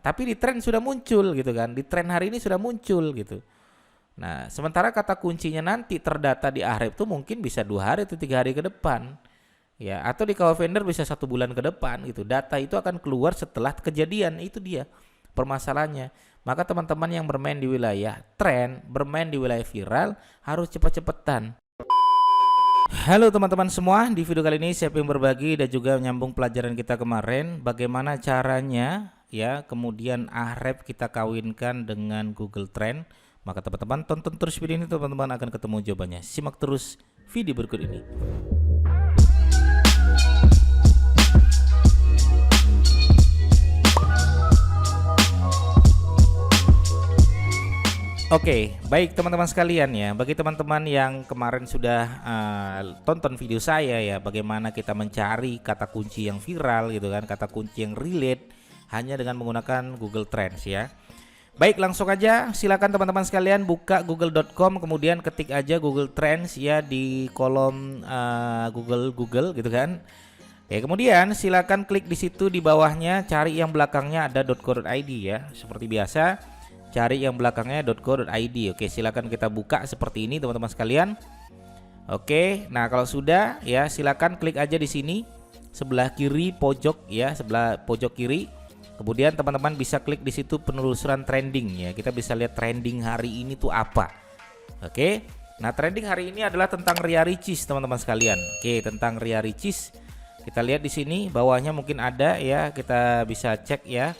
tapi di tren sudah muncul gitu kan, di tren hari ini sudah muncul gitu. Nah, sementara kata kuncinya nanti terdata di Ahref tuh mungkin bisa 2 hari atau 3 hari ke depan, ya, atau di Kawa Vendor bisa 1 bulan ke depan gitu. Data itu akan keluar setelah kejadian, itu dia permasalahannya. Maka teman-teman yang bermain di wilayah tren, bermain di wilayah viral harus cepat-cepatan. Halo teman-teman semua, di video kali ini saya ingin berbagi dan juga menyambung pelajaran kita kemarin, bagaimana caranya ya kemudian Ahref kita kawinkan dengan Google Trend. Maka teman-teman tonton terus video ini, teman-teman akan ketemu jawabannya. Simak terus video berikut ini. Oke, baik teman-teman sekalian ya. Bagi teman-teman yang kemarin sudah tonton video saya ya, bagaimana kita mencari kata kunci yang viral gitu kan, kata kunci yang relate hanya dengan menggunakan Google Trends ya. Baik, langsung aja silakan teman-teman sekalian buka google.com, kemudian ketik aja Google Trends ya di kolom Google gitu kan. Ya, kemudian silakan klik di situ di bawahnya, cari yang belakangnya ada .co.id ya. Seperti biasa, cari yang belakangnya .co.id. Oke, silakan kita buka seperti ini teman-teman sekalian. Oke, nah kalau sudah ya silakan klik aja di sini sebelah kiri pojok ya, sebelah pojok kiri. Kemudian teman-teman bisa klik di situ penelusuran trending ya. Kita bisa lihat trending hari ini tuh apa. Oke. Nah, trending hari ini adalah tentang Ria Ricis teman-teman sekalian. Oke, tentang Ria Ricis. Kita lihat di sini bawahnya mungkin ada ya. Kita bisa cek ya.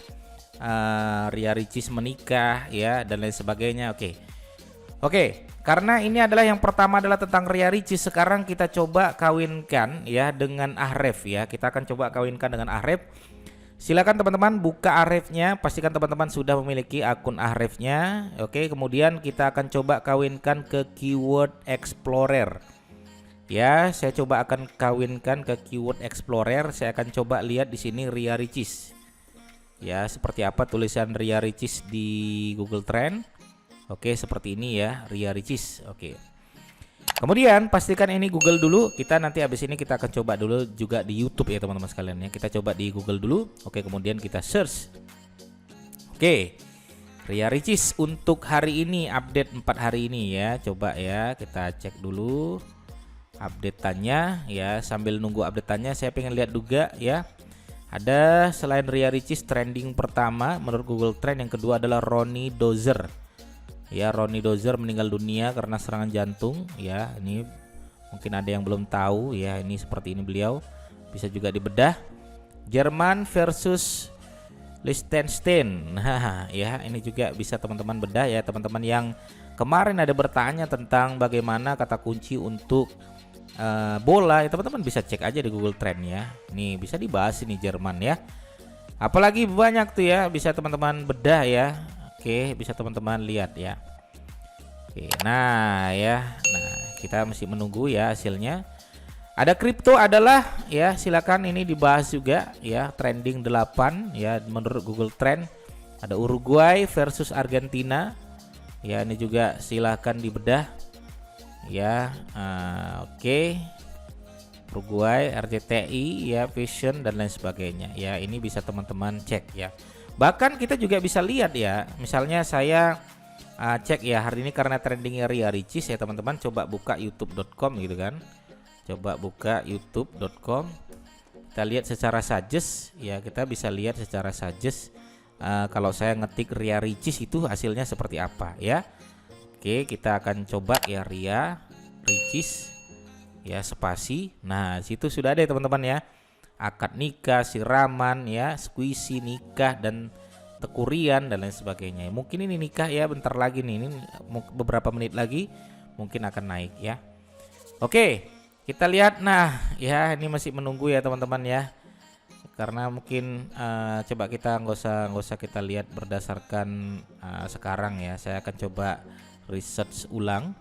Ria Ricis menikah ya dan lain sebagainya. Oke, karena ini adalah yang pertama adalah tentang Ria Ricis, sekarang kita coba kawinkan ya dengan Ahref ya. Kita akan coba kawinkan dengan Ahref. Silakan teman-teman buka Ahrefnya, pastikan teman-teman sudah memiliki akun Ahrefnya. Oke, kemudian kita akan coba kawinkan ke keyword explorer. Ya, saya coba akan kawinkan ke keyword explorer. Saya akan coba lihat di sini Ria Ricis. Ya, seperti apa tulisan Ria Ricis di Google Trend. Oke, seperti ini ya, Ria Ricis. Oke. Kemudian pastikan ini Google dulu. Kita nanti habis ini kita akan coba dulu juga di YouTube ya teman-teman sekalian ya. Kita coba di Google dulu. Oke, kemudian kita search. Oke. Ria Ricis untuk hari ini, update 4 hari ini ya. Coba ya, kita cek dulu update-annya ya. Sambil nunggu update-annya saya pengen lihat juga ya. Ada selain Ria Ricis trending pertama menurut Google Trend, yang kedua adalah Ronnie Dozer. Ya, Ronnie Dozer meninggal dunia karena serangan jantung ya. Ini mungkin ada yang belum tahu ya, ini seperti ini beliau. Bisa juga dibedah. Jerman versus Liechtenstein. Nah, ya ini juga bisa teman-teman bedah ya, teman-teman yang kemarin ada bertanya tentang bagaimana kata kunci untuk bola ya, teman-teman bisa cek aja di Google Trend ya. Nih bisa dibahas ini Jerman ya. Apalagi banyak tuh ya, bisa teman-teman bedah ya. Oke, bisa teman-teman lihat ya. Oke, nah ya. Nah, kita masih menunggu ya hasilnya. Ada kripto adalah ya, silakan ini dibahas juga ya, trending 8 ya menurut Google Trend. Ada Uruguay versus Argentina. Ya, ini juga silakan dibedah. Ya, oke. Uruguay, RCTI ya, Vision dan lain sebagainya. Ya, ini bisa teman-teman cek ya. Bahkan kita juga bisa lihat ya, misalnya saya cek ya hari ini karena trendingnya Ria Ricis ya teman-teman, coba buka youtube.com gitu kan. Coba buka youtube.com. Kita lihat secara suggest ya, kita bisa lihat secara suggest kalau saya ngetik Ria Ricis itu hasilnya seperti apa ya. Oke, kita akan coba ya Ria Ricis ya spasi. Nah, situ sudah ada ya teman-teman ya. Akad nikah, siraman ya, squishy nikah dan tekurian dan lain sebagainya. Mungkin ini nikah ya bentar lagi nih, ini beberapa menit lagi mungkin akan naik ya. Oke, kita lihat. Nah ya, ini masih menunggu ya teman-teman ya, karena mungkin coba kita nggak usah kita lihat berdasarkan sekarang ya. Saya akan coba research ulang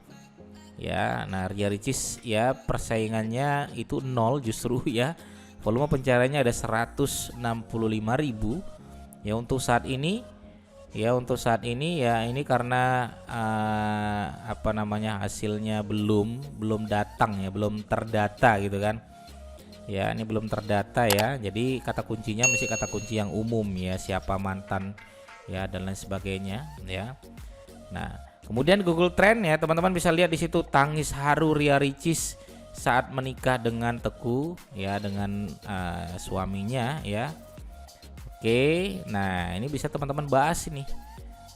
ya. Nah, Ria Ricis ya persaingannya itu 0 justru ya. Volume pencariannya ada 165.000 ya untuk saat ini. Ya, untuk saat ini ya, ini karena apa namanya, hasilnya belum datang ya, belum terdata gitu kan. Ya, ini belum terdata ya. Jadi kata kuncinya mesti kata kunci yang umum ya. Siapa mantan ya dan lain sebagainya ya. Nah, kemudian Google Trend ya, teman-teman bisa lihat di situ tangis haru Ria Ricis saat menikah dengan Teguh ya, dengan suaminya ya. Oke, nah ini bisa teman-teman bahas ini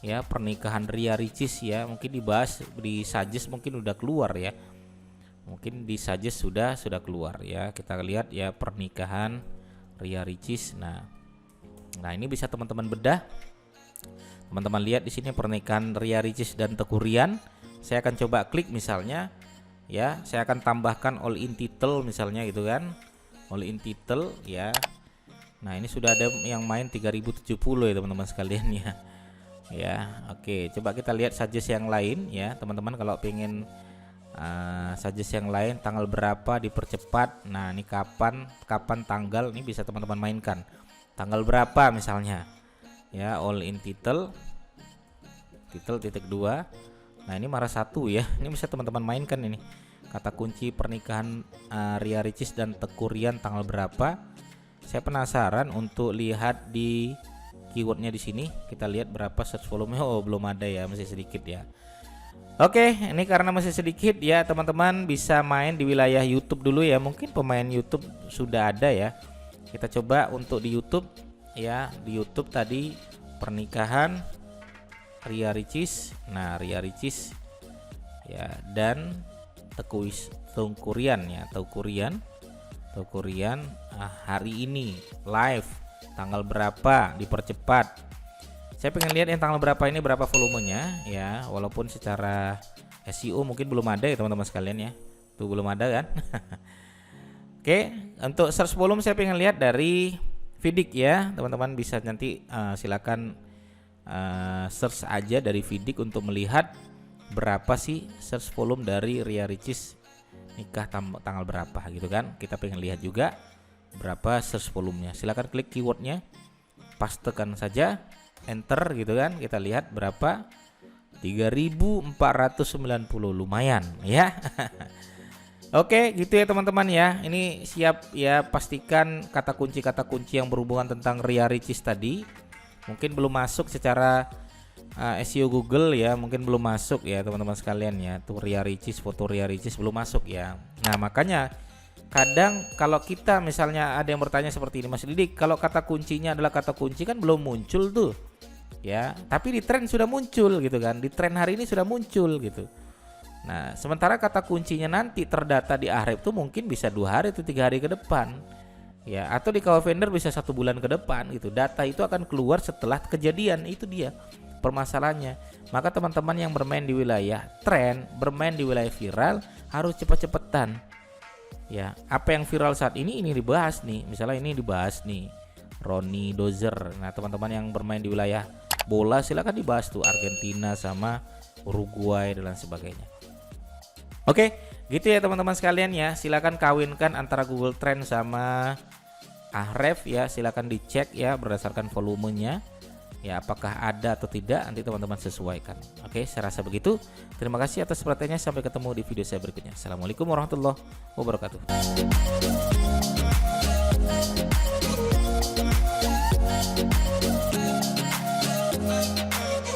ya, pernikahan Ria Ricis ya, mungkin dibahas di suggest, mungkin udah keluar ya. Mungkin di suggest sudah keluar ya. Kita lihat ya pernikahan Ria Ricis. Nah, ini bisa teman-teman bedah. Teman-teman lihat di sini pernikahan Ria Ricis dan Teguh Rian. Saya akan coba klik misalnya ya, saya akan tambahkan all in title misalnya gitu kan. All in title ya. Nah, ini sudah ada yang main 3070 ya teman-teman sekalian ya. Ya, oke, coba kita lihat suggest yang lain ya, teman-teman. Kalau pengen suggest yang lain, tanggal berapa dipercepat. Nah, ini kapan tanggal, ini bisa teman-teman mainkan. Tanggal berapa misalnya. Ya, all in title titik 2. Nah, ini marah 1 ya. Ini bisa teman-teman mainkan ini. Kata kunci pernikahan Ria Ricis dan Teguh Rian tanggal berapa. Saya penasaran untuk lihat di keywordnya di sini. Kita lihat berapa search volume. Oh, belum ada ya, masih sedikit ya. Oke, ini karena masih sedikit ya, teman-teman bisa main di wilayah YouTube dulu ya. Mungkin pemain YouTube sudah ada ya. Kita coba untuk di YouTube ya. Di YouTube tadi pernikahan Ria Ricis. Nah, Ria Ricis ya dan Teguh Rian ya, Teguh Rian hari ini live tanggal berapa dipercepat. Saya pengen lihat yang tanggal berapa ini, berapa volumenya ya, walaupun secara SEO mungkin belum ada ya teman-teman sekalian ya. Tuh belum ada kan. Oke, untuk search volume saya pengen lihat dari Vidik ya. Teman-teman bisa nanti silakan search aja dari Vidik untuk melihat berapa sih search volume dari Ria Ricis nikah tanggal berapa gitu kan. Kita pengen lihat juga berapa search volumenya. Silakan klik keywordnya, pastekan saja, enter gitu kan. Kita lihat berapa, 3490, lumayan ya. Oke, gitu ya teman-teman ya. Ini siap ya, pastikan kata kunci yang berhubungan tentang Ria Ricis tadi mungkin belum masuk secara SEO Google ya, mungkin belum masuk ya teman-teman sekalian ya. Tuh Ria Ricis, foto Ria Ricis belum masuk ya. Nah, makanya kadang kalau kita misalnya ada yang bertanya seperti ini, Mas Didik, kalau kata kuncinya adalah kata kunci kan belum muncul tuh ya, tapi di tren sudah muncul gitu kan, di tren hari ini sudah muncul gitu. Nah, sementara kata kuncinya nanti terdata di Ahref tuh mungkin bisa 2 hari atau 3 hari ke depan ya, atau di Kawa Vendor bisa 1 bulan ke depan gitu. Data itu akan keluar setelah kejadian, itu dia permasalahannya. Maka teman-teman yang bermain di wilayah tren, bermain di wilayah viral harus cepat-cepatan ya. Apa yang viral saat ini dibahas nih. Misalnya ini dibahas nih Ronnie Dozer. Nah, teman-teman yang bermain di wilayah bola silakan dibahas tuh Argentina sama Uruguay dan lain sebagainya. Oke, gitu ya teman-teman sekalian ya. Silakan kawinkan antara Google Trend sama Ahref ya. Silakan dicek ya berdasarkan volumenya. Ya, apakah ada atau tidak, nanti teman-teman sesuaikan. Oke, saya rasa begitu. Terima kasih atas perhatiannya. Sampai ketemu di video saya berikutnya. Assalamualaikum warahmatullahi wabarakatuh.